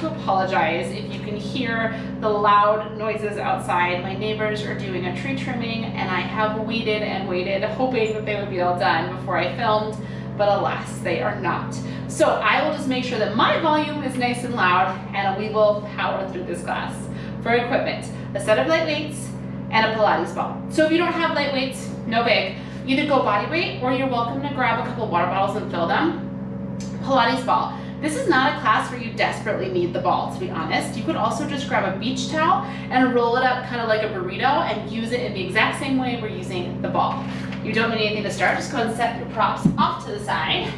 to apologize if you can hear the loud noises outside. My neighbors are doing a tree trimming, and I have waited and waited, hoping that they would be all done before I filmed, but alas, they are not. So I will just make sure that my volume is nice and loud, and we will power through this class. For equipment, a set of light weights and a Pilates ball. So if you don't have light weights, no big. Either go body weight, or you're welcome to grab a couple water bottles and fill them. Pilates ball. This is not a class where you desperately need the ball, to be honest. You could also just grab a beach towel and roll it up kind of like a burrito and use it in the exact same way we're using the ball. You don't need anything to start. Just go and set your props off to the side.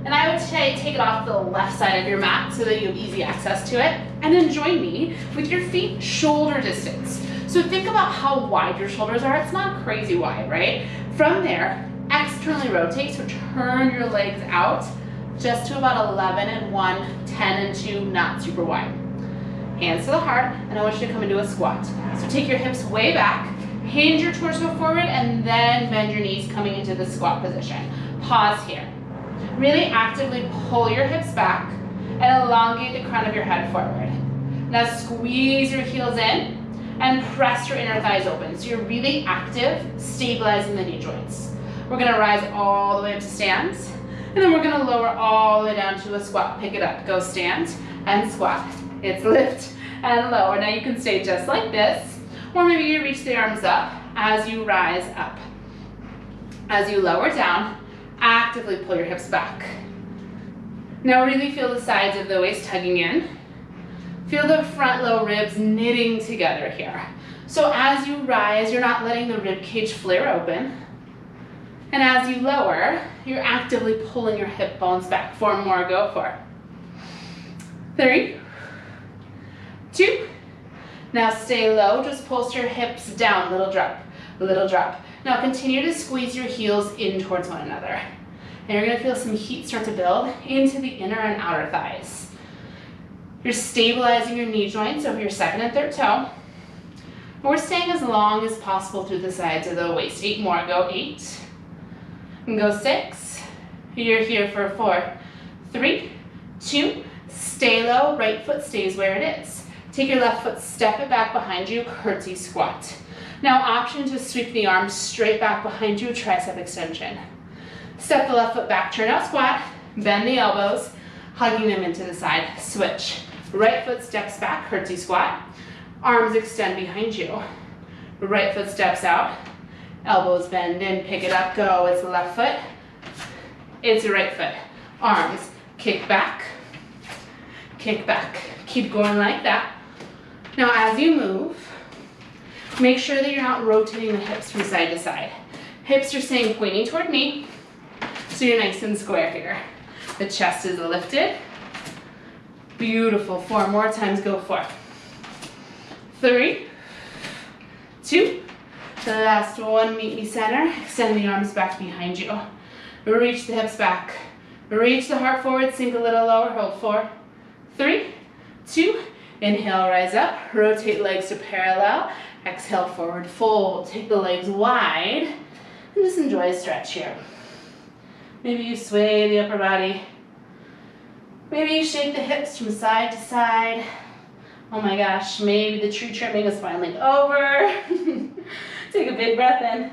And I would say take it off the left side of your mat so that you have easy access to it. And then join me with your feet shoulder distance. So think about how wide your shoulders are. It's not crazy wide, right? From there, externally rotate, so turn your legs out just to about 11 and 1, 10 and 2, not super wide. Hands to the heart, and I want you to come into a squat. So take your hips way back, hinge your torso forward, and then bend your knees coming into the squat position. Pause here. Really actively pull your hips back and elongate the crown of your head forward. Now squeeze your heels in and press your inner thighs open. So you're really active, stabilizing the knee joints. We're gonna rise all the way up to stands, and then we're gonna lower all the way down to a squat. Pick it up, go stand and squat. It's lift and lower. Now you can stay just like this, or maybe you reach the arms up as you rise up. As you lower down, actively pull your hips back. Now really feel the sides of the waist tugging in. Feel the front low ribs knitting together here. So as you rise, you're not letting the rib cage flare open. And as you lower, you're actively pulling your hip bones back. 4 more, go for 3, 2. Now stay low, just pulse your hips down, little drop, little drop. Now continue to squeeze your heels in towards one another. And you're gonna feel some heat start to build into the inner and outer thighs. You're stabilizing your knee joints over your second and third toe. We're staying as long as possible through the sides of the waist. 8 more, go 8. And go 6. You're here for 4, 3, 2. Stay low, right foot stays where it is. Take your left foot, step it back behind you, curtsy squat. Now option to sweep the arms straight back behind you, tricep extension. Step the left foot back, turn out squat, bend the elbows, hugging them into the side, switch. Right foot steps back, curtsy squat, arms extend behind you. Right foot steps out, elbows bend in, pick it up, go. It's the left foot, it's the right foot. Arms, kick back, kick back. Keep going like that. Now as you move, make sure that you're not rotating the hips from side to side. Hips are staying pointing toward me, so you're nice and square here. The chest is lifted. Beautiful. 4 more times, go 4. 3, 2. The last one, meet me center. Extend the arms back behind you. Reach the hips back. Reach the heart forward, sink a little lower, hold 4, 3, 2. Inhale, rise up, rotate legs to parallel. Exhale, forward fold. Take the legs wide and just enjoy a stretch here. Maybe you sway the upper body. Maybe you shake the hips from side to side. Oh my gosh, maybe the tree trimming is finally over. Take a big breath in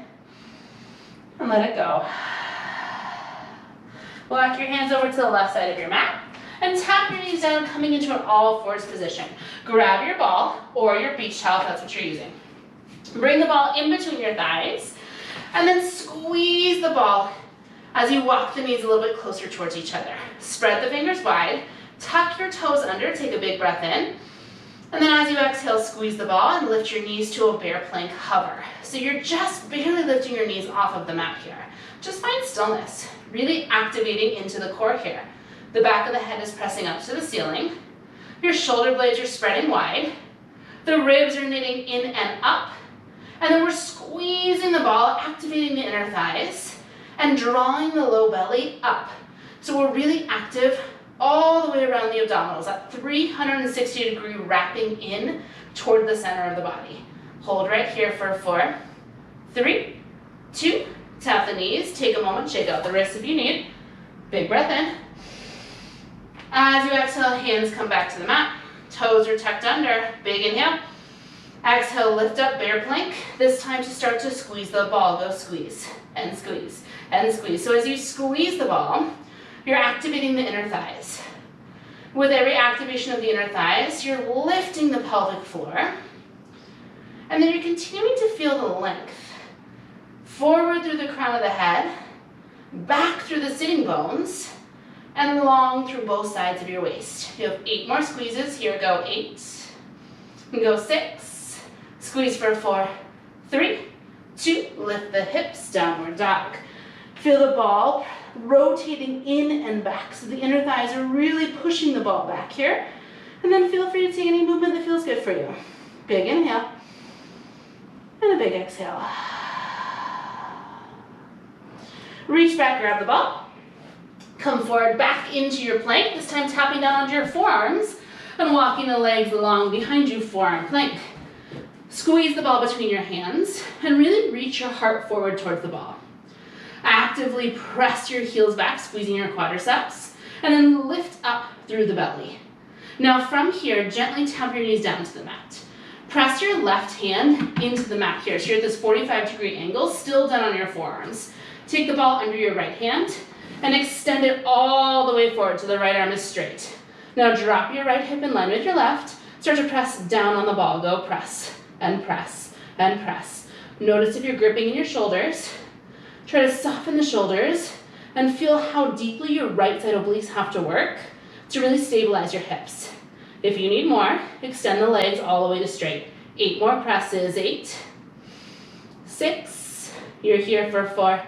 and let it go. Walk your hands over to the left side of your mat and tap your knees down, coming into an all fours position. Grab your ball or your beach towel if that's what you're using. Bring the ball in between your thighs and then squeeze the ball as you walk the knees a little bit closer towards each other. Spread the fingers wide, tuck your toes under, take a big breath in, and then as you exhale, squeeze the ball and lift your knees to a bear plank hover. So you're just barely lifting your knees off of the mat here. Just find stillness, really activating into the core here. The back of the head is pressing up to the ceiling. Your shoulder blades are spreading wide. The ribs are knitting in and up. And then we're squeezing the ball, activating the inner thighs, and drawing the low belly up. So we're really active all the way around the abdominals, that 360-degree wrapping in toward the center of the body. Hold right here for 4, 3, 2, tap the knees, take a moment, shake out the wrists if you need. Big breath in. As you exhale, hands come back to the mat. Toes are tucked under. Big inhale. Exhale, lift up, bear plank. This time to start to squeeze the ball. Go squeeze and squeeze and squeeze. So as you squeeze the ball, you're activating the inner thighs. With every activation of the inner thighs, you're lifting the pelvic floor. And then you're continuing to feel the length. Forward through the crown of the head, back through the sitting bones, and long through both sides of your waist. You have 8 more squeezes. Here go 8. And go 6. Squeeze for 4, 3, 2. Lift the hips, downward dog. Feel the ball rotating in and back. So the inner thighs are really pushing the ball back here. And then feel free to take any movement that feels good for you. Big inhale. And a big exhale. Reach back, grab the ball. Come forward, back into your plank. This time tapping down onto your forearms and walking the legs along behind you, forearm plank. Squeeze the ball between your hands and really reach your heart forward towards the ball. Actively press your heels back, squeezing your quadriceps, and then lift up through the belly. Now from here, gently tap your knees down to the mat. Press your left hand into the mat here. So you're at this 45-degree angle, still done on your forearms. Take the ball under your right hand and extend it all the way forward so the right arm is straight. Now drop your right hip in line with your left. Start to press down on the ball. Go press and press and press. Notice if you're gripping in your shoulders. Try to soften the shoulders and feel how deeply your right side obliques have to work to really stabilize your hips. If you need more, extend the legs all the way to straight. 8 more presses. 8, 6, you're here for 4,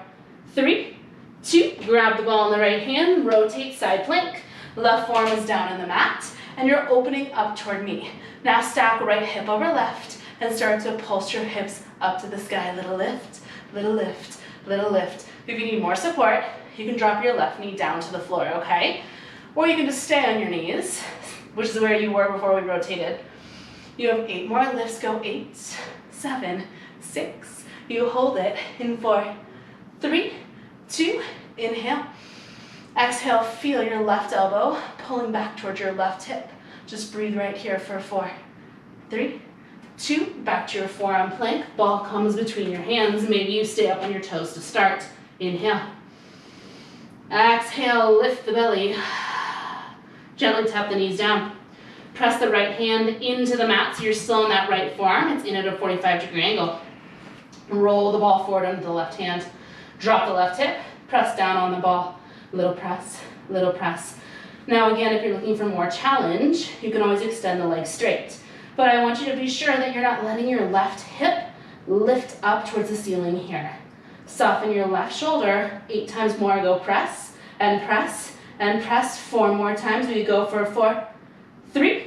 3, 2, grab the ball in the right hand, rotate side plank, left forearm is down in the mat, and you're opening up toward me. Now stack right hip over left and start to pulse your hips up to the sky. Little lift, little lift, little lift. If you need more support, you can drop your left knee down to the floor, okay? Or you can just stay on your knees, which is where you were before we rotated. You have 8 more lifts. Go 8, 7, 6. You hold it in 4, 3, 2, inhale. Exhale, feel your left elbow pulling back towards your left hip. Just breathe right here for 4, 3, 2, back to your forearm plank. Ball comes between your hands. Maybe you stay up on your toes to start. Inhale. Exhale, lift the belly. Gently tap the knees down. Press the right hand into the mat so you're still in that right forearm. It's in at a 45-degree angle. Roll the ball forward under the left hand. Drop the left hip. Press down on the ball. Little press, little press. Now again, if you're looking for more challenge, you can always extend the legs straight. But I want you to be sure that you're not letting your left hip lift up towards the ceiling here. Soften your left shoulder. 8 times more. Go press and press and press. 4 more times. We go for 4, 3,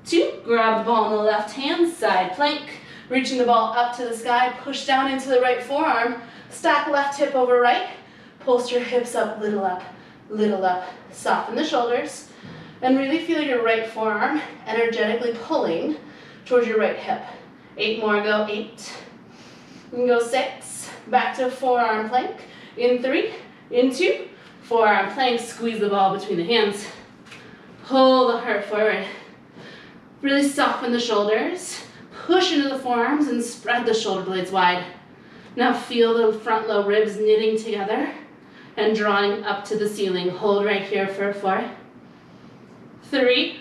2. Grab the ball in the left hand, side plank. Reaching the ball up to the sky. Push down into the right forearm. Stack left hip over right. Pulse your hips up, little up, little up. Soften the shoulders. And really feel your right forearm energetically pulling towards your right hip. 8 more. Go 8. And go 6. Back to forearm plank. In 3, in 2. Forearm plank. Squeeze the ball between the hands. Pull the heart forward. Really soften the shoulders. Push into the forearms and spread the shoulder blades wide. Now feel the front low ribs knitting together and drawing up to the ceiling. Hold right here for 4, 3,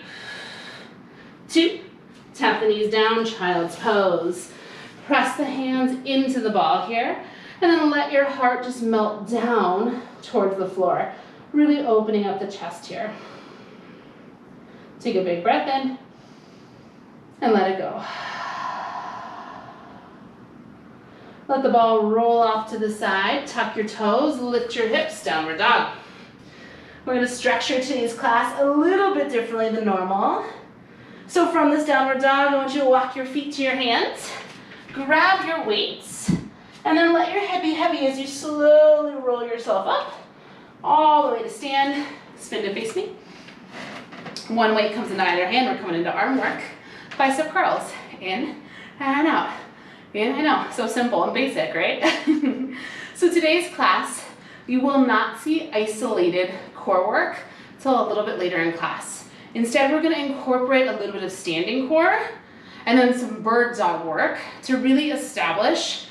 2. Tap the knees down, child's pose. Press the hands into the ball here, and then let your heart just melt down towards the floor, really opening up the chest here. Take a big breath in, and let it go. Let the ball roll off to the side, tuck your toes, lift your hips, downward dog. We're going to structure today's class a little bit differently than normal. So from this downward dog, I want you to walk your feet to your hands, grab your weights, and then let your head be heavy as you slowly roll yourself up, all the way to stand. Spin to face me. One weight comes into either hand. We're coming into arm work. Bicep curls, in and out. In and out. So simple and basic, right? So today's class, you will not see isolated core work until a little bit later in class. Instead, we're gonna incorporate a little bit of standing core and then some bird dog work to really establish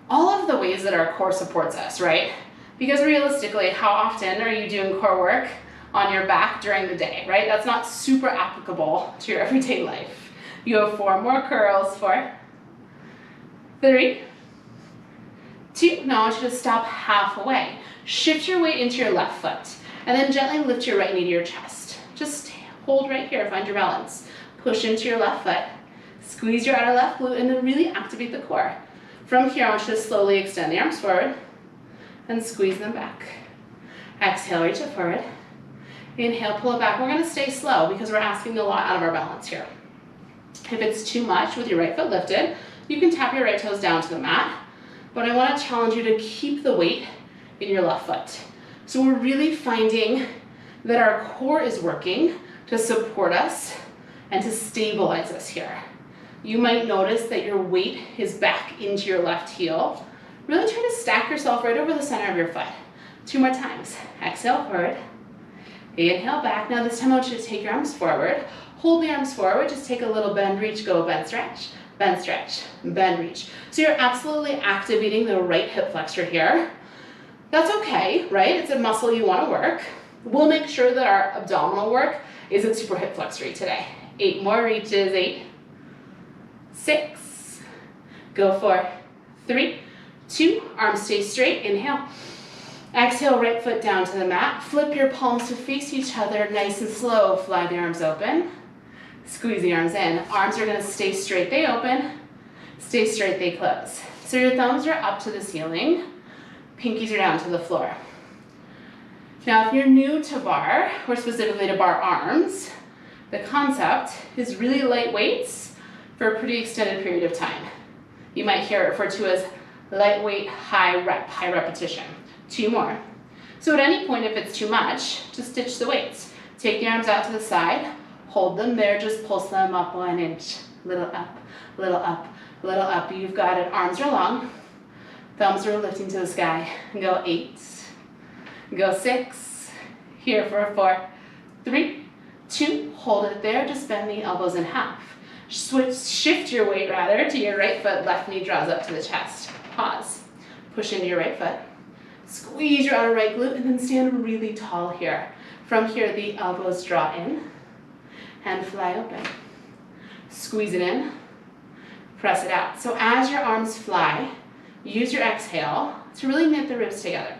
all of the ways that our core supports us, right? Because realistically, how often are you doing core work on your back during the day, right? That's not super applicable to your everyday life. You have 4 more curls, 4, 3, 2. Now I want you to stop halfway. Shift your weight into your left foot and then gently lift your right knee to your chest. Just hold right here, find your balance. Push into your left foot, squeeze your outer left glute, and then really activate the core. From here, I want you to slowly extend the arms forward and squeeze them back. Exhale, reach it forward. Inhale, pull it back. We're gonna stay slow because we're asking a lot out of our balance here. If it's too much with your right foot lifted, you can tap your right toes down to the mat, but I wanna challenge you to keep the weight in your left foot. So we're really finding that our core is working to support us and to stabilize us here. You might notice that your weight is back into your left heel. Really try to stack yourself right over the center of your foot. 2 more times. Exhale forward. Inhale back. Now this time I want you to take your arms forward. Hold the arms forward. Just take a little bend, reach, go, bend, stretch, bend, reach. So you're absolutely activating the right hip flexor here. That's okay, right? It's a muscle you want to work. We'll make sure that our abdominal work isn't super hip flexory today. 8 more reaches. 8, 6, go 4, 3, 2, arms stay straight, inhale. Exhale, right foot down to the mat. Flip your palms to face each other, nice and slow. Fly the arms open. Squeeze the arms in. Arms are gonna stay straight, they open. Stay straight, they close. So your thumbs are up to the ceiling. Pinkies are down to the floor. Now, if you're new to bar, or specifically to bar arms, the concept is really light weights for a pretty extended period of time. You might hear it referred to as lightweight, high repetition. 2 more. So at any point, if it's too much, just ditch the weights. Take the arms out to the side, hold them there, just pulse them up 1 inch. Little up, little up, little up. You've got it. Arms are long, thumbs are lifting to the sky. Go 8, go 6, here for 4, 3, 2, hold it there, just bend the elbows in half. Shift your weight rather to your right foot, left knee draws up to the chest. Pause, push into your right foot. Squeeze your outer right glute and then stand really tall here. From here, the elbows draw in and fly open. Squeeze it in, press it out. So as your arms fly, use your exhale to really knit the ribs together.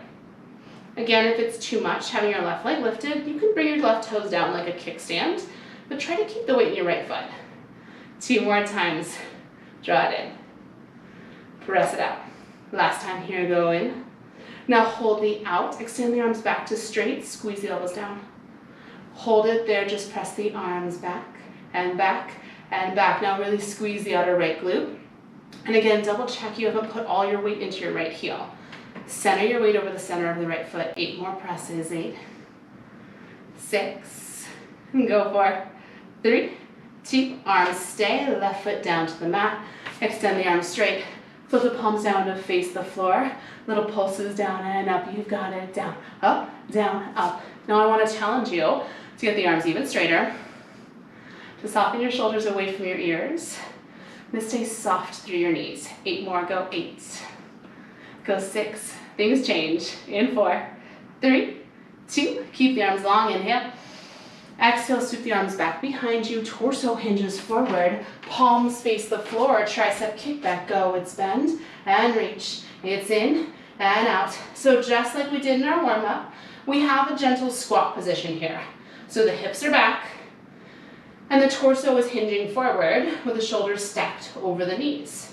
Again, if it's too much, having your left leg lifted, you can bring your left toes down like a kickstand, but try to keep the weight in your right foot. 2 more times, draw it in, press it out. Last time here, go in. Now hold the out, extend the arms back to straight, squeeze the elbows down. Hold it there, just press the arms back and back and back. Now really squeeze the outer right glute. And again, double check you haven't put all your weight into your right heel. Center your weight over the center of the right foot. 8 more presses. 8, 6, go 4, 3, 2, arms stay, left foot down to the mat. Extend the arms straight. Flip the palms down to face the floor. Little pulses down and up. You've got it. Down, up, down, up. Now I want to challenge you to get the arms even straighter, to soften your shoulders away from your ears, and to stay soft through your knees. 8 more. Go 8. Go 6. Things change. In 4, 3, 2. Keep the arms long. Inhale. Exhale, sweep the arms back behind you, torso hinges forward, palms face the floor, tricep kickback, go, it's bend, and reach. It's in and out. So just like we did in our warm-up, we have a gentle squat position here. So the hips are back, and the torso is hinging forward with the shoulders stacked over the knees.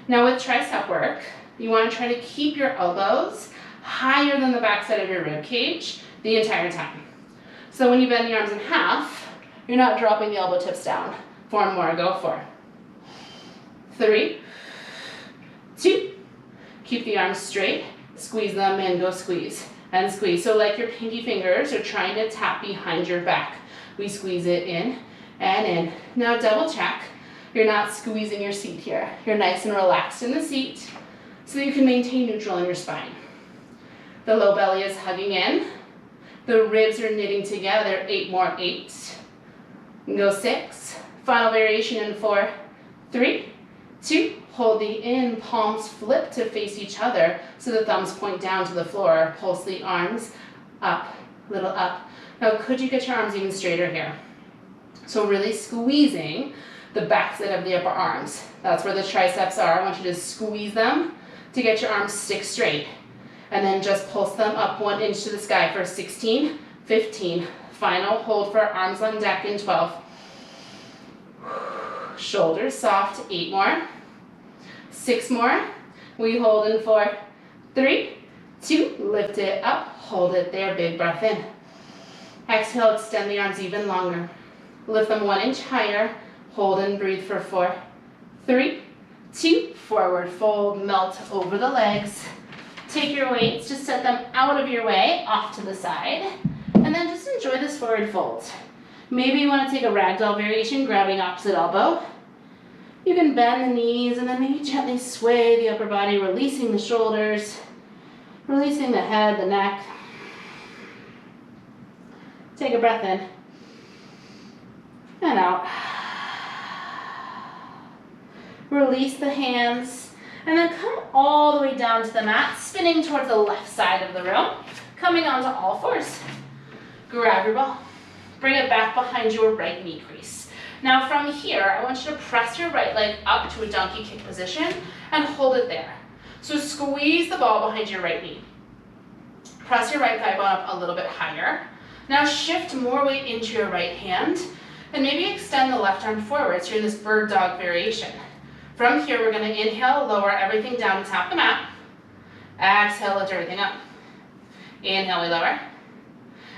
Now with tricep work, you want to try to keep your elbows higher than the backside of your rib cage the entire time. So when you bend the arms in half, you're not dropping the elbow tips down. 4 more, go 4, 3, 2, keep the arms straight, squeeze them in, go squeeze, and squeeze. So like your pinky fingers are trying to tap behind your back. We squeeze it in and in. Now double check, you're not squeezing your seat here. You're nice and relaxed in the seat so that you can maintain neutral in your spine. The low belly is hugging in. The ribs are knitting together. 8 more. 8, Go 6. Final variation in 4, 3, 2. Hold the in, palms flip to face each other so the thumbs point down to the floor. Pulse the arms up, little up. Now could you get your arms even straighter here? So really squeezing the backside of the upper arms. That's where the triceps are. I want you to squeeze them to get your arms stick straight. And then just pulse them up 1 inch to the sky for 16, 15. Final hold for arms on deck in 12. Shoulders soft, 8 more. 6 more. We hold in 4, 3, 2. Lift it up, hold it there, big breath in. Exhale, extend the arms even longer. Lift them 1 inch higher. Hold and breathe for 4, 3, 2. Forward fold, melt over the legs. Take your weights, just set them out of your way, off to the side. And then just enjoy this forward fold. Maybe you want to take a ragdoll variation, grabbing opposite elbow. You can bend the knees and then maybe gently sway the upper body, releasing the shoulders, releasing the head, the neck. Take a breath in and out. Release the hands and then come all the way down to the mat, spinning towards the left side of the room, coming onto all fours. Grab your ball. Bring it back behind your right knee crease. Now from here, I want you to press your right leg up to a donkey kick position and hold it there. So squeeze the ball behind your right knee. Press your right thigh bone up a little bit higher. Now shift more weight into your right hand and maybe extend the left arm forward. So you're in this bird dog variation. From here, we're going to inhale, lower everything down to tap the mat. Exhale, lift everything up. Inhale, we lower.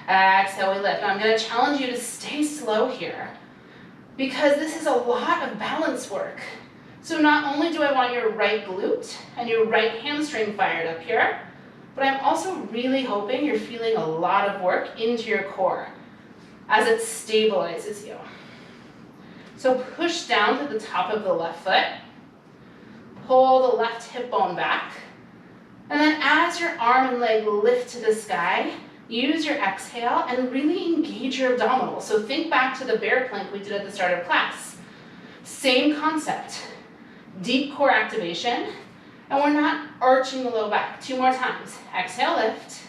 Exhale, we lift. Now I'm going to challenge you to stay slow here because this is a lot of balance work. So not only do I want your right glute and your right hamstring fired up here, but I'm also really hoping you're feeling a lot of work into your core as it stabilizes you. So push down to the top of the left foot. Pull the left hip bone back. And then as your arm and leg lift to the sky, use your exhale and really engage your abdominals. So think back to the bear plank we did at the start of class. Same concept. Deep core activation. And we're not arching the low back. 2 more times. Exhale, lift.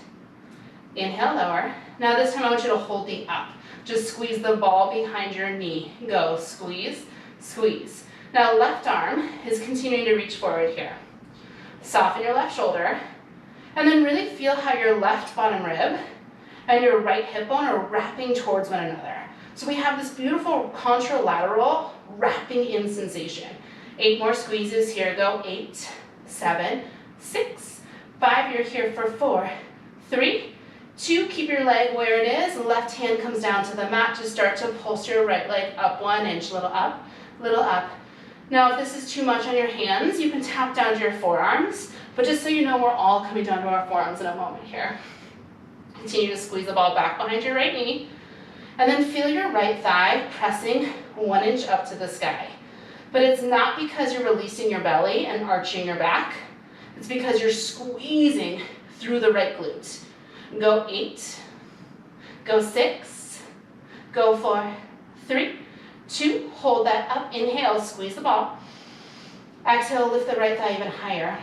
Inhale, lower. Now this time I want you to hold the up. Just squeeze the ball behind your knee. Go, squeeze, squeeze. Now left arm is continuing to reach forward here. Soften your left shoulder. And then really feel how your left bottom rib and your right hip bone are wrapping towards one another. So we have this beautiful contralateral wrapping in sensation. 8 more squeezes here. Go, 8, 7, 6, 5. You're here for 4, 3, 2. Keep your leg where it is. Left hand comes down to the mat. Just start to pulse your right leg up 1 inch. Little up, little up. Now if this is too much on your hands, you can tap down to your forearms. But just so you know, we're all coming down to our forearms in a moment here. Continue to squeeze the ball back behind your right knee. And then feel your right thigh pressing 1 inch up to the sky. But it's not because you're releasing your belly and arching your back. It's because you're squeezing through the right glute. Go 8, go 6, go 4, 3, 2. Hold that up. Inhale, squeeze the ball. Exhale, lift the right thigh even higher.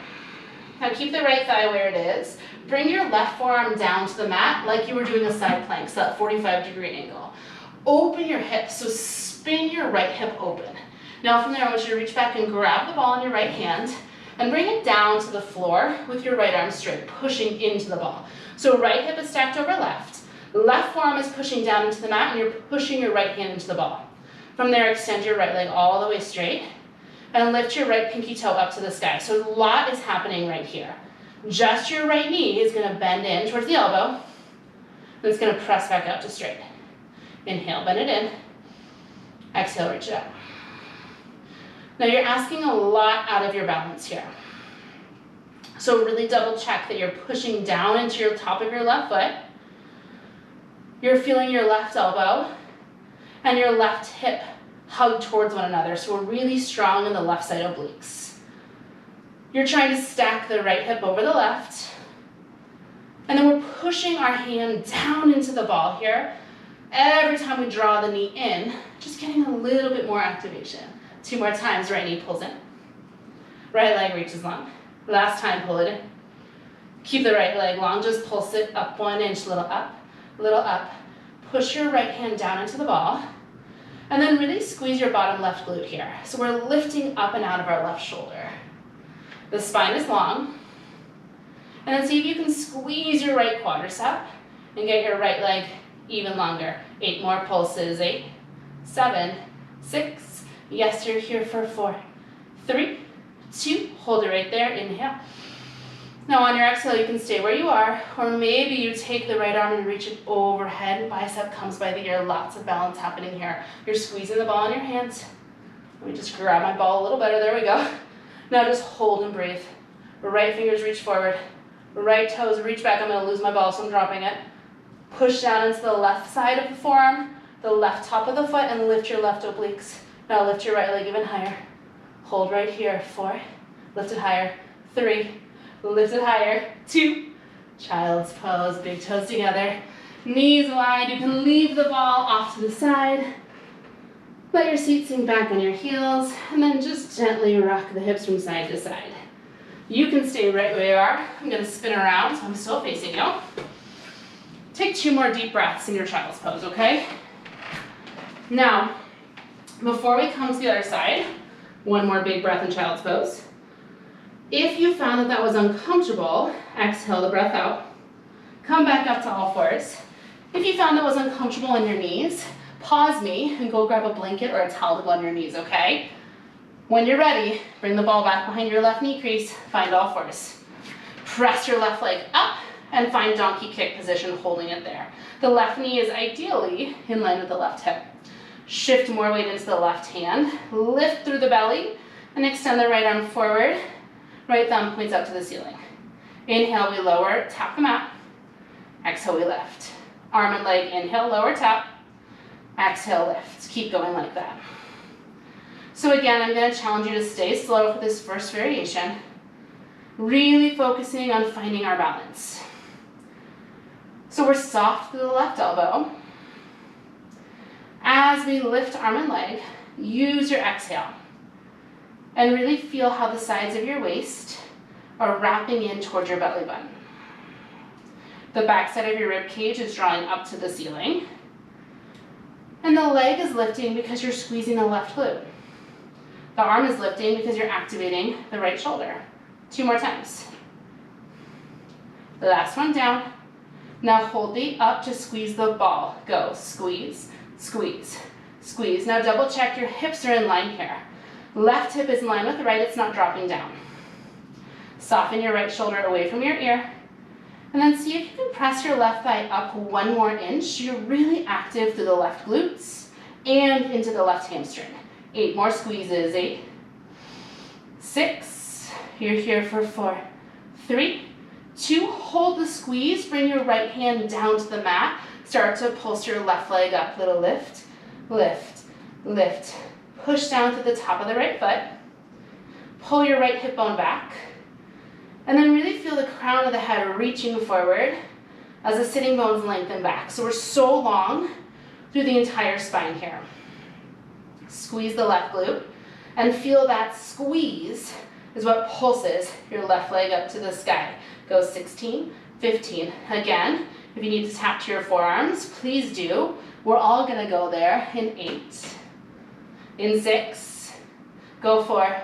Now keep the right thigh where it is. Bring your left forearm down to the mat like you were doing a side plank, so that 45-degree angle. Open your hips, so spin your right hip open. Now from there, I want you to reach back and grab the ball in your right hand and bring it down to the floor with your right arm straight, pushing into the ball. So right hip is stacked over left. Left forearm is pushing down into the mat and you're pushing your right hand into the ball. From there, extend your right leg all the way straight and lift your right pinky toe up to the sky. So a lot is happening right here. Just your right knee is going to bend in towards the elbow. Then it's going to press back up to straight. Inhale, bend it in. Exhale, reach it up. Now you're asking a lot out of your balance here. So really double check that you're pushing down into your top of your left foot. You're feeling your left elbow and your left hip hug towards one another. So we're really strong in the left side obliques. You're trying to stack the right hip over the left. And then we're pushing our hand down into the ball here. Every time we draw the knee in Just getting a little bit more activation. 2 more times, right knee pulls in. Right leg reaches long. Last time, pull it in. Keep the right leg long, just pulse it up 1 inch, little up, little up. Push your right hand down into the ball, and then really squeeze your bottom left glute here. So we're lifting up and out of our left shoulder. The spine is long, and then see if you can squeeze your right quadricep and get your right leg even longer. 8 more pulses, 8, 7, 6, yes, you're here for 4, 3, 2, hold it right there, inhale. Now on your exhale, you can stay where you are, or maybe you take the right arm and reach it overhead, bicep comes by the ear, lots of balance happening here. You're squeezing the ball in your hands. Let me just grab my ball a little better, there we go. Now just hold and breathe. Right fingers reach forward, right toes reach back, I'm gonna lose my ball so I'm dropping it. Push down into the left side of the forearm, the left top of the foot, and lift your left obliques. Now lift your right leg even higher. Hold right here, 4, lift it higher, 3, lift it higher, 2, child's pose, big toes together, knees wide, you can leave the ball off to the side, let your seat sink back on your heels, and then just gently rock the hips from side to side. You can stay right where you are. I'm gonna spin around, so I'm still facing you. Take 2 more deep breaths in your child's pose, okay? Now, before we come to the other side, 1 more big breath in child's pose. If you found that that was uncomfortable, exhale the breath out. Come back up to all fours. If you found that was uncomfortable on your knees, pause me and go grab a blanket or a towel to go on your knees, okay? When you're ready, bring the ball back behind your left knee crease, find all fours. Press your left leg up and find donkey kick position, holding it there. The left knee is ideally in line with the left hip. Shift more weight into the left hand, lift through the belly, and extend the right arm forward. Right thumb points up to the ceiling. Inhale, we lower, tap the mat. Exhale, we lift. Arm and leg, inhale, lower, tap. Exhale, lift. Keep going like that. So again, I'm going to challenge you to stay slow for this first variation. Really focusing on finding our balance. So we're soft through the left elbow. As we lift arm and leg, use your exhale. And really feel how the sides of your waist are wrapping in towards your belly button. The back side of your rib cage is drawing up to the ceiling. And the leg is lifting because you're squeezing the left glute. The arm is lifting because you're activating the right shoulder. 2 more times. The last one down. Now hold the up to squeeze the ball. Go, squeeze, squeeze, squeeze. Now double check your hips are in line here. Left hip is in line with the right, it's not dropping down. Soften your right shoulder away from your ear. And then see if you can press your left thigh up 1 more inch. You're really active through the left glutes and into the left hamstring. 8 more squeezes, 8, 6, you're here for 4, 3, 2, hold the squeeze, bring your right hand down to the mat. Start to pulse your left leg up, little lift, lift, lift. Push down to the top of the right foot. Pull your right hip bone back. And then really feel the crown of the head reaching forward as the sitting bones lengthen back. So we're so long through the entire spine here. Squeeze the left glute and feel that squeeze is what pulses your left leg up to the sky. Go 16, 15. Again, if you need to tap to your forearms, please do. We're all gonna go there in 8, in 6, go 4,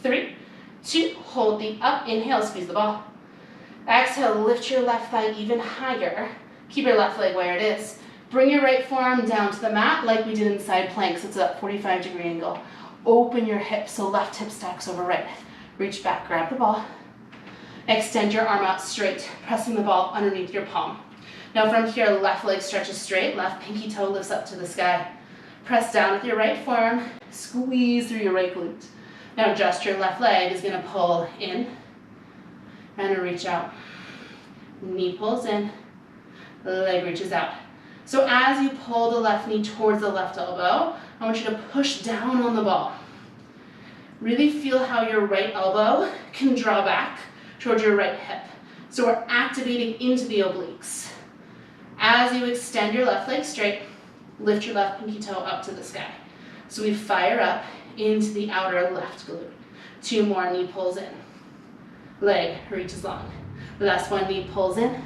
3, 2, hold the up, inhale, squeeze the ball. Exhale, lift your left thigh even higher. Keep your left leg where it is. Bring your right forearm down to the mat like we did in side planks. It's a 45-degree angle. Open your hips so left hip stacks over right. Reach back, grab the ball. Extend your arm out straight, pressing the ball underneath your palm. Now from here, left leg stretches straight, left pinky toe lifts up to the sky. Press down with your right forearm, squeeze through your right glute. Now just your left leg is gonna pull in and reach out. Knee pulls in, leg reaches out. So as you pull the left knee towards the left elbow, I want you to push down on the ball. Really feel how your right elbow can draw back towards your right hip. So we're activating into the obliques. As you extend your left leg straight, Lift your left pinky toe up to the sky. So we fire up into the outer left glute. 2 more, knee pulls in. Leg reaches long. Last one, knee pulls in.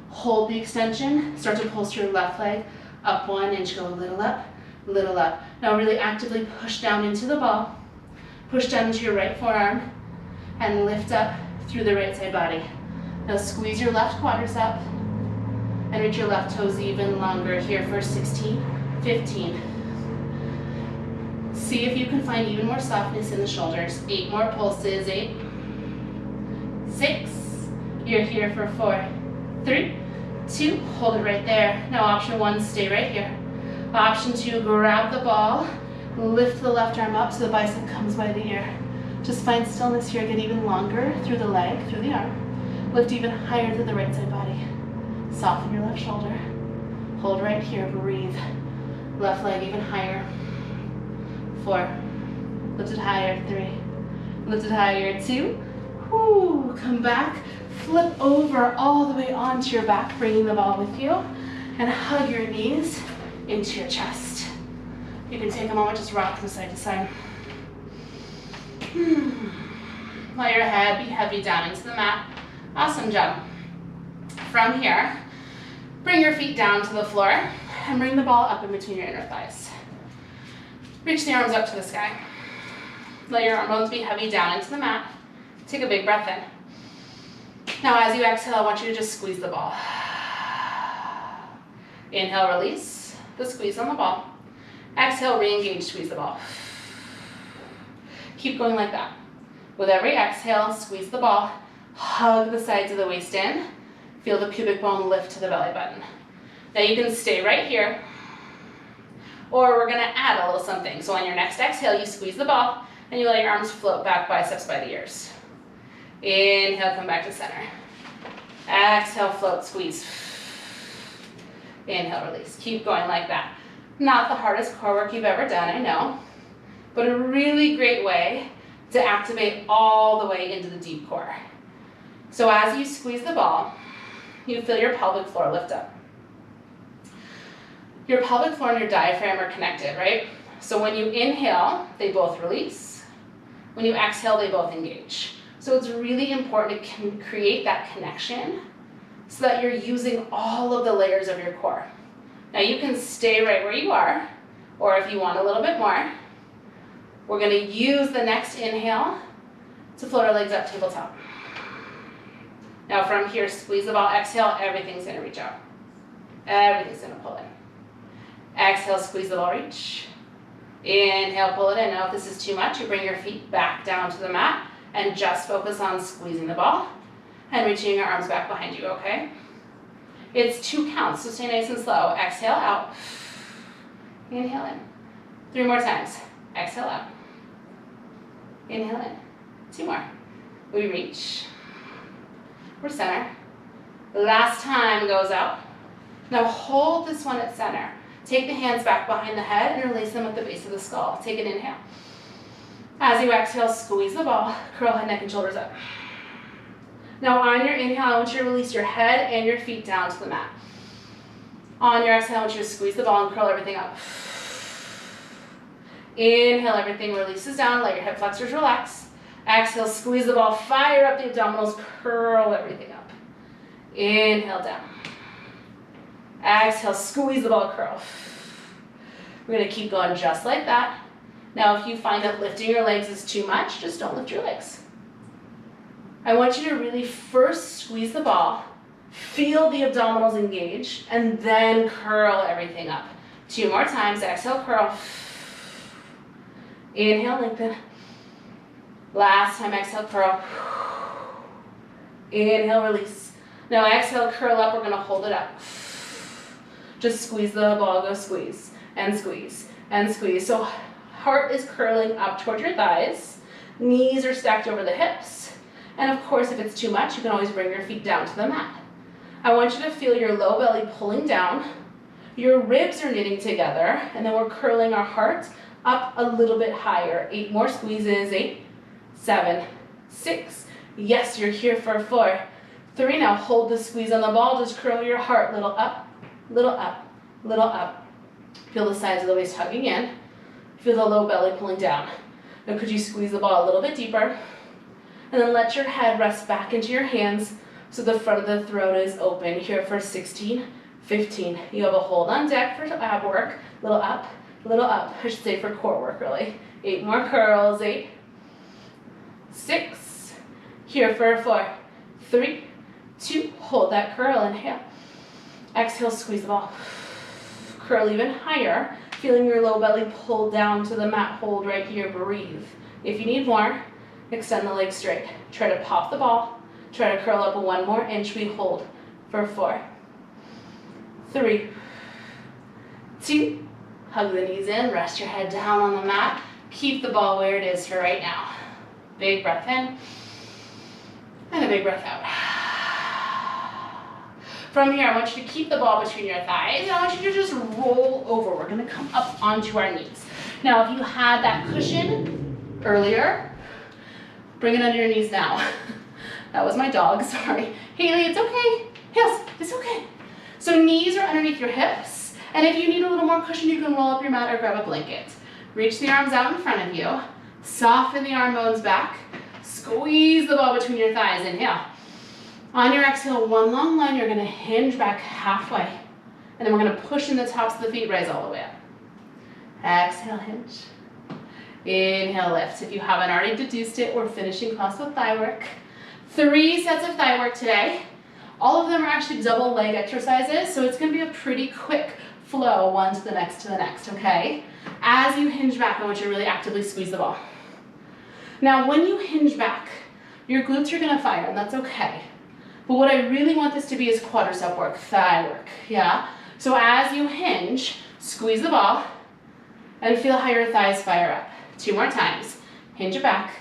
Hold the extension. Start to pulse your left leg. Up 1 inch, go a little up, little up. Now really actively push down into the ball. Push down into your right forearm and lift up through the right side body. Now squeeze your left quadricep and reach your left toes even longer here for 16, 15. See if you can find even more softness in the shoulders. 8 more pulses, 8, 6. You're here for 4, 3, 2. Hold it right there. Now option 1, stay right here. Option 2, grab the ball, lift the left arm up so the bicep comes by the ear. Just find stillness here, get even longer through the leg, through the arm. Lift even higher through the right side body. Soften your left shoulder. Hold right here, breathe. Left leg even higher. 4, lift it higher, 3, lift it higher, 2. Whoo, come back, flip over all the way onto your back, bringing the ball with you, and hug your knees into your chest. You can take a moment, just rock from side to side. Let your head be heavy down into the mat. Awesome job. From here, bring your feet down to the floor and bring the ball up in between your inner thighs. Reach the arms up to the sky. Let your arm bones be heavy down into the mat. Take a big breath in. Now as you exhale, I want you to just squeeze the ball. Inhale, release the squeeze on the ball. Exhale, re-engage, squeeze the ball. Keep going like that. With every exhale, squeeze the ball. Hug the sides of the waist in. Feel the pubic bone lift to the belly button. Now you can stay right here, or we're gonna add a little something. So on your next exhale, you squeeze the ball and you let your arms float back, biceps by the ears. Inhale, come back to center. Exhale, float, squeeze. Inhale, release. Keep going like that. Not the hardest core work you've ever done, I know, but a really great way to activate all the way into the deep core. So as you squeeze the ball, you feel your pelvic floor lift up. Your pelvic floor and your diaphragm are connected, right? So when you inhale, they both release. When you exhale, they both engage. So it's really important to create that connection so that you're using all of the layers of your core. Now you can stay right where you are, or if you want a little bit more, we're gonna use the next inhale to float our legs up tabletop. Now from here, squeeze the ball, exhale, everything's gonna reach out. Everything's gonna pull in. Exhale, squeeze the ball, reach. Inhale, pull it in. Now if this is too much, you bring your feet back down to the mat and just focus on squeezing the ball and reaching your arms back behind you, okay? It's 2 counts, so stay nice and slow. Exhale, out. Inhale in. 3 more times. Exhale out. Inhale in. 2 more. We reach. We're center. Last time goes out. Now hold this one at center. Take the hands back behind the head and release them at the base of the skull. Take an inhale. As you exhale, squeeze the ball. Curl head, neck, and shoulders up. Now on your inhale, I want you to release your head and your feet down to the mat. On your exhale, I want you to squeeze the ball and curl everything up. Inhale, everything releases down. Let your hip flexors relax. Exhale, squeeze the ball. Fire up the abdominals. Curl everything up. Inhale, down. Exhale, squeeze the ball, curl. We're gonna keep going just like that. Now, if you find that lifting your legs is too much, just don't lift your legs. I want you to really first squeeze the ball, feel the abdominals engage, and then curl everything up. 2 more times, exhale, curl. Inhale, lengthen. Last time, exhale, curl. Inhale, release. Now exhale, curl up, we're gonna hold it up. Just squeeze the ball, go squeeze, and squeeze, and squeeze. So heart is curling up toward your thighs, knees are stacked over the hips, and of course if it's too much, you can always bring your feet down to the mat. I want you to feel your low belly pulling down, your ribs are knitting together, and then we're curling our heart up a little bit higher. 8 more squeezes, 8, 7, 6. Yes, you're here for 4, 3. Now hold the squeeze on the ball, just curl your heart, little up, little up, little up. Feel the sides of the waist hugging in. Feel the low belly pulling down. Now could you squeeze the ball a little bit deeper? And then let your head rest back into your hands so the front of the throat is open. Here for 16, 15. You have a hold on deck for ab work. Little up, I should say, for core work really. 8 more curls, 8, 6. Here for 4, 3, 2. Hold that curl, inhale. Exhale, squeeze the ball. Curl even higher. Feeling your low belly pull down to the mat, hold right here, breathe. If you need more, extend the legs straight. Try to pop the ball. Try to curl up 1 more inch. We hold for 4, 3, 2. Hug the knees in, rest your head down on the mat. Keep the ball where it is for right now. Big breath in, and a big breath out. From here, I want you to keep the ball between your thighs, and I want you to just roll over. We're gonna come up onto our knees. Now, if you had that cushion earlier, bring it under your knees now. That was my dog, sorry. Haley, it's okay. Yes, it's okay. So knees are underneath your hips, and if you need a little more cushion, you can roll up your mat or grab a blanket. Reach the arms out in front of you. Soften the arm bones back. Squeeze the ball between your thighs. Inhale. On your exhale, 1 long line, you're gonna hinge back halfway. And then we're gonna push in the tops of the feet, rise all the way up. Exhale, hinge. Inhale, lift. If you haven't already deduced it, we're finishing class with thigh work. 3 sets of thigh work today. All of them are actually double leg exercises, so it's gonna be a pretty quick flow, one to the next, okay? As you hinge back, I want you to really actively squeeze the ball. Now, when you hinge back, your glutes are gonna fire, and that's okay. But what I really want this to be is quadricep work, thigh work, yeah? So as you hinge, squeeze the ball, and feel how your thighs fire up. 2 more times. Hinge it back.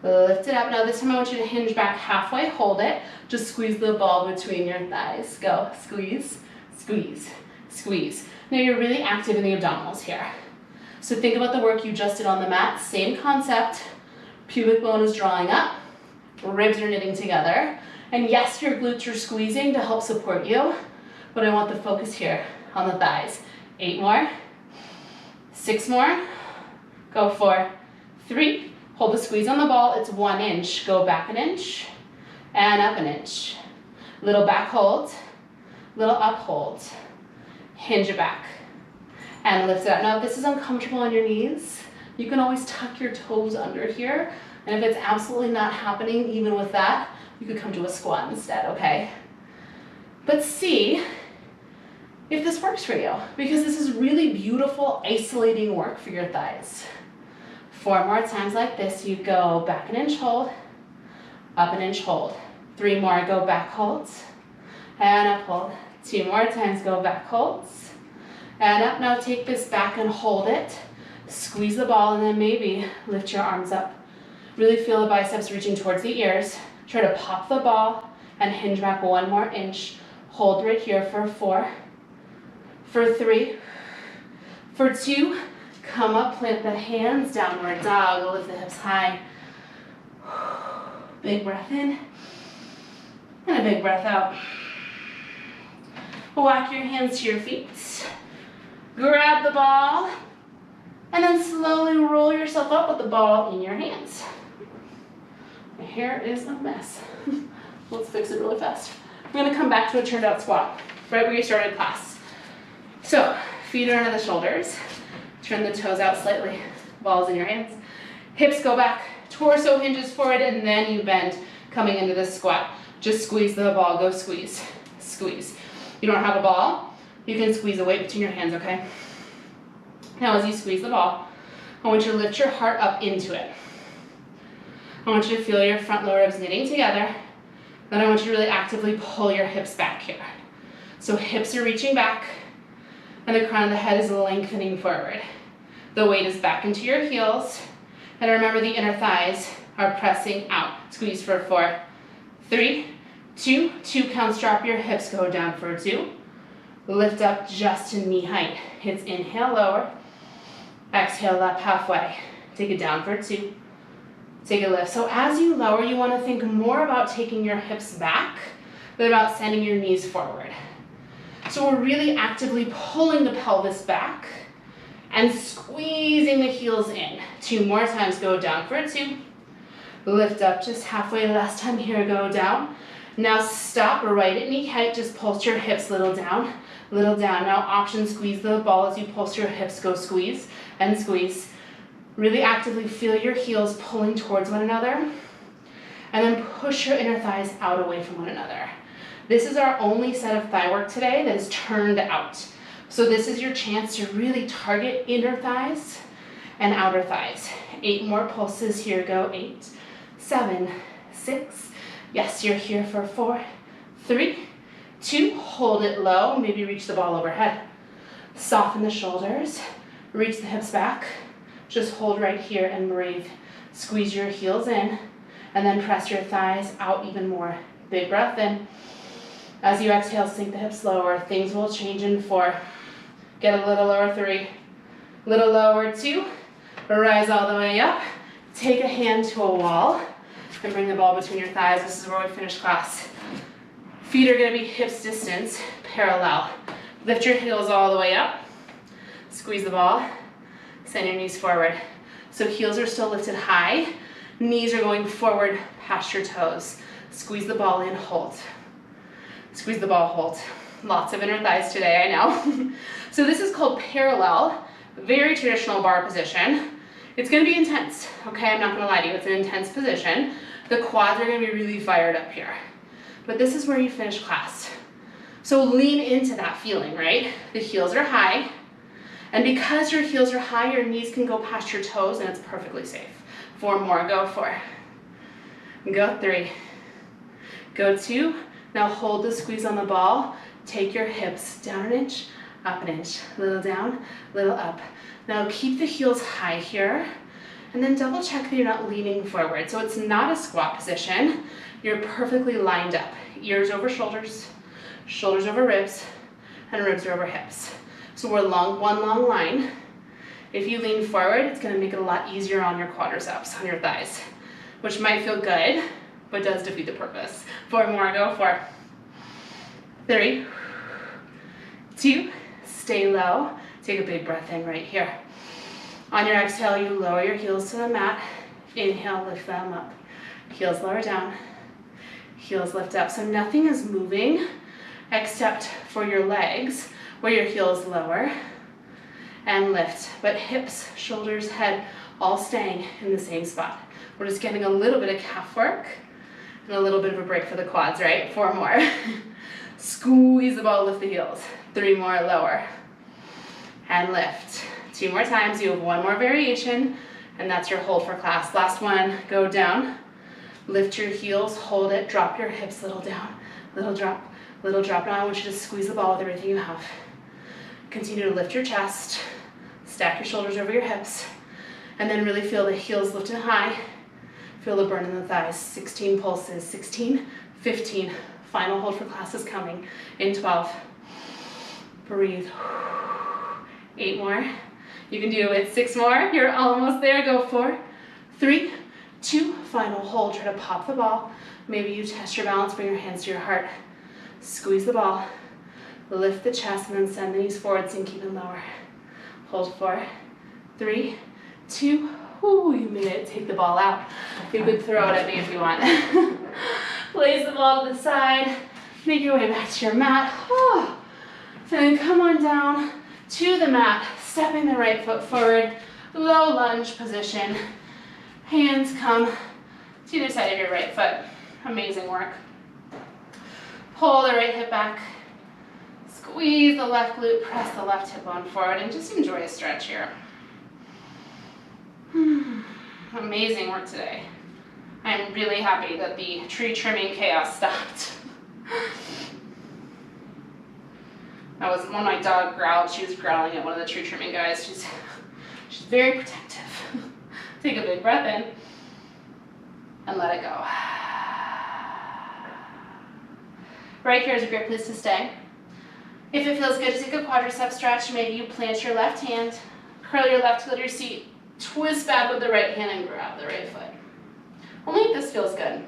Lift it up. Now this time I want you to hinge back halfway, hold it. Just squeeze the ball between your thighs. Go, squeeze, squeeze, squeeze. Now you're really active in the abdominals here. So think about the work you just did on the mat. Same concept. Pubic bone is drawing up. Ribs are knitting together. And yes, your glutes are squeezing to help support you, but I want the focus here on the thighs. 8 more, 6 more, go 4, 3, hold the squeeze on the ball, it's 1 inch, go back 1 inch, and up 1 inch. Little back hold, little up hold, hinge it back, and lift it up. Now if this is uncomfortable on your knees, you can always tuck your toes under here, and if it's absolutely not happening, even with that, you could come to a squat instead, okay? But see if this works for you, because this is really beautiful, isolating work for your thighs. 4 more times like this, you go back 1 inch, hold, up 1 inch, hold. 3 more, go back, holds, and up, hold. 2 more times, go back, holds, and up. Now take this back and hold it. Squeeze the ball, and then maybe lift your arms up. Really feel the biceps reaching towards the ears. Try to pop the ball and hinge back 1 more inch. Hold right here for 4, for 3, for 2. Come up, plant the hands, downward dog, lift the hips high. Big breath in, and a big breath out. Walk your hands to your feet. Grab the ball, and then slowly roll yourself up with the ball in your hands. My hair is a mess. Let's fix it really fast. We're gonna come back to a turned out squat, right where you started class. So, feet are under the shoulders. Turn the toes out slightly, balls in your hands. Hips go back, torso hinges forward, and then you bend coming into this squat. Just squeeze the ball, go squeeze, squeeze. You don't have a ball, you can squeeze a weight between your hands, okay? Now as you squeeze the ball, I want you to lift your heart up into it. I want you to feel your front lower ribs knitting together. Then I want you to really actively pull your hips back here. So hips are reaching back, and the crown of the head is lengthening forward. The weight is back into your heels, and remember the inner thighs are pressing out. Squeeze for 4, 3, 2, 2 counts, drop your hips, go down for 2. Lift up just to knee height. It's inhale, lower. Exhale, up halfway. Take it down for 2. Take a lift. So as you lower, you want to think more about taking your hips back than about sending your knees forward. So we're really actively pulling the pelvis back and squeezing the heels in. 2 more times, go down for 2. Lift up just halfway, last time here, go down. Now stop, right at knee height, just pulse your hips, little down. Now option, squeeze the ball as you pulse your hips, go squeeze and squeeze. Really actively feel your heels pulling towards one another. And then push your inner thighs out away from one another. This is our only set of thigh work today that is turned out. So this is your chance to really target inner thighs and outer thighs. 8 more pulses, here go, 8, 7, 6. Yes, you're here for 4, 3, 2. Hold it low, maybe reach the ball overhead. Soften the shoulders, reach the hips back. Just hold right here and breathe. Squeeze your heels in, and then press your thighs out even more. Big breath in. As you exhale, sink the hips lower. Things will change in 4. Get a little lower, 3. Little lower, 2. Rise all the way up. Take a hand to a wall and bring the ball between your thighs. This is where we finish class. Feet are going to be hips distance, parallel. Lift your heels all the way up. Squeeze the ball. Send your knees forward. So heels are still lifted high. Knees are going forward past your toes. Squeeze the ball in, hold. Squeeze the ball, hold. Lots of inner thighs today, I know. So this is called parallel, very traditional bar position. It's gonna be intense, okay? I'm not gonna lie to you, it's an intense position. The quads are gonna be really fired up here. But this is where you finish class. So lean into that feeling, right? The heels are high, and because your heels are high, your knees can go past your toes and it's perfectly safe. 4 more, go 4. Go 3. Go 2. Now hold the squeeze on the ball. Take your hips down an inch, up an inch. Little down, little up. Now keep the heels high here, and then double check that you're not leaning forward. So it's not a squat position. You're perfectly lined up. Ears over shoulders, shoulders over ribs, and ribs are over hips. So we're one long line. If you lean forward, it's gonna make it a lot easier on your quadriceps, on your thighs, which might feel good, but does defeat the purpose. 4 more, go 4. 3, 2, stay low. Take a big breath in right here. On your exhale, you lower your heels to the mat. Inhale, lift them up. Heels lower down, heels lift up. So nothing is moving except for your legs, where your heels lower and lift. But hips, shoulders, head, all staying in the same spot. We're just getting a little bit of calf work and a little bit of a break for the quads, right? 4 more. Squeeze the ball, lift the heels. 3 more, lower. And lift. 2 more times, you have 1 more variation, and that's your hold for class. Last one, go down. Lift your heels, hold it, drop your hips, little down, little drop, little drop. Now I want you to squeeze the ball with everything you have. Continue to lift your chest, stack your shoulders over your hips, and then really feel the heels lifted high. Feel the burn in the thighs. 16 pulses, 16, 15. Final hold for class is coming in 12. Breathe. 8 more. You can do it. 6 more. You're almost there. Go 4, 3, 2. Final hold. Try to pop the ball. Maybe you test your balance. Bring your hands to your heart. Squeeze the ball. Lift the chest and then send the knees forward, sink even lower. Hold 4, 3, 2. Ooh, you made it. Take the ball out. You could throw it at me if you want. Place the ball to the side. Make your way back to your mat. Oh. And then come on down to the mat, stepping the right foot forward, low lunge position. Hands come to either side of your right foot. Amazing work. Pull the right hip back. Squeeze the left glute, press the left hip bone forward, and just enjoy a stretch here. Amazing work today. I'm really happy that the tree trimming chaos stopped. That was when my dog growled. She was growling at one of the tree trimming guys. She's very protective. Take a big breath in and let it go. Right here is a great place to stay. If it feels good to take a quadricep stretch, maybe you plant your left hand, curl your left heel to your seat, twist back with the right hand and grab the right foot. Only if this feels good.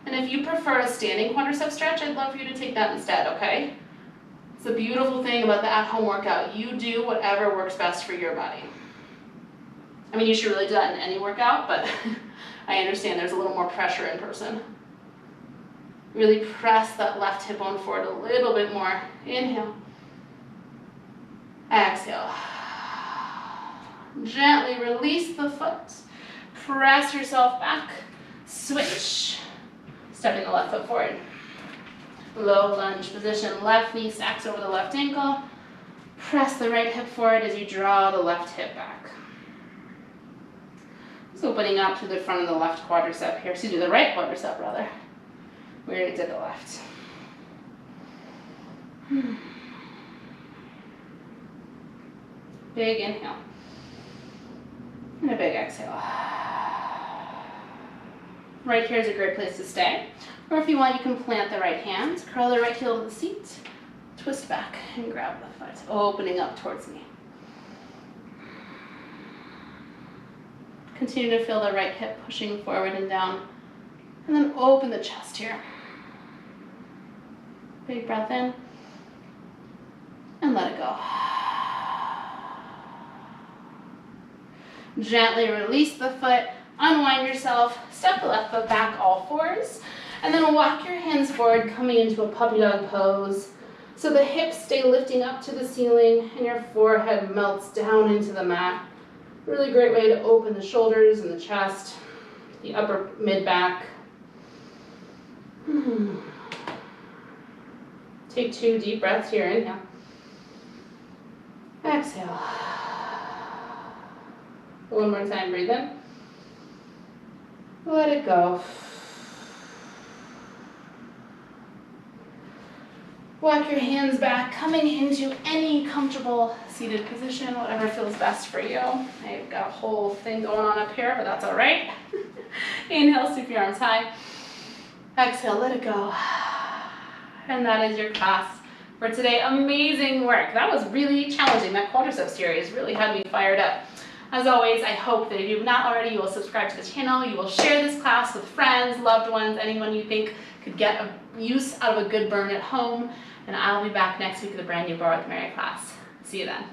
And if you prefer a standing quadricep stretch, I'd love for you to take that instead, okay? It's the beautiful thing about the at-home workout. You do whatever works best for your body. I mean, you should really do that in any workout, but I understand there's a little more pressure in person. Really press that left hip bone forward a little bit more. Inhale. Exhale. Gently release the foot. Press yourself back. Switch. Stepping the left foot forward. Low lunge position. Left knee stacks over the left ankle. Press the right hip forward as you draw the left hip back. Just opening up to the front of the left quadricep here. Excuse me, the right quadricep rather. We already did the left. Big inhale. And a big exhale. Right here is a great place to stay. Or if you want, you can plant the right hand, curl the right heel to the seat, twist back and grab the foot, opening up towards me. Continue to feel the right hip pushing forward and down. And then open the chest here. Big breath in. And let it go. Gently release the foot, unwind yourself, step the left foot back all fours, and then walk your hands forward, coming into a puppy dog pose. So the hips stay lifting up to the ceiling and your forehead melts down into the mat. Really great way to open the shoulders and the chest, the upper mid-back. Take 2 deep breaths here. Inhale. Exhale. One more time, breathe in. Let it go. Walk your hands back, coming into any comfortable seated position, whatever feels best for you. I've got a whole thing going on up here, but that's all right. Inhale, sweep your arms high. Exhale, let it go. And that is your class for today. Amazing work. That was really challenging. That quadricep series really had me fired up. As always, I hope that if you've not already, you will subscribe to the channel. You will share this class with friends, loved ones, anyone you think could get a use out of a good burn at home. And I'll be back next week with a brand new Barre with Mary class. See you then.